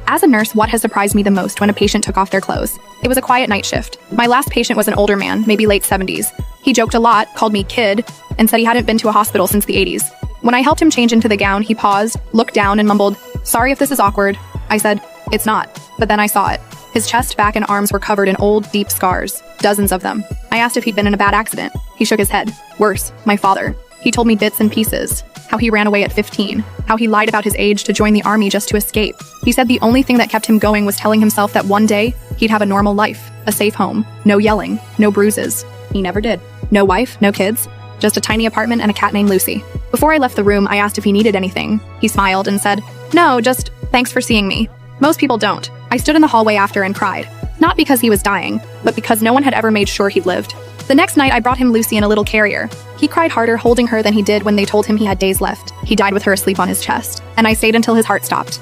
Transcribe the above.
As a nurse, what has surprised me the most when a patient took off their clothes? It was a quiet night shift. My last patient was an older man, maybe late 70s. He joked a lot, called me kid, and said he hadn't been to a hospital since the 80s. When I helped him change into the gown, he paused, looked down, and mumbled, "Sorry if this is awkward." I said, "It's not." But then I saw it. His chest, back, and arms were covered in old, deep scars. Dozens of them. I asked if he'd been in a bad accident. He shook his head. Worse, my father. He told me bits and pieces. How he ran away at 15. How he lied about his age to join the army just to escape. He said the only thing that kept him going was telling himself that one day, he'd have a normal life. A safe home. No yelling. No bruises. He never did. No wife, no kids. Just a tiny apartment and a cat named Lucy. Before I left the room, I asked if he needed anything. He smiled and said, "No, just thanks for seeing me." Most people don't. I stood in the hallway after and cried. Not because he was dying, but because no one had ever made sure he lived. The next night, I brought him Lucy in a little carrier. He cried harder holding her than he did when they told him he had days left. He died with her asleep on his chest, and I stayed until his heart stopped.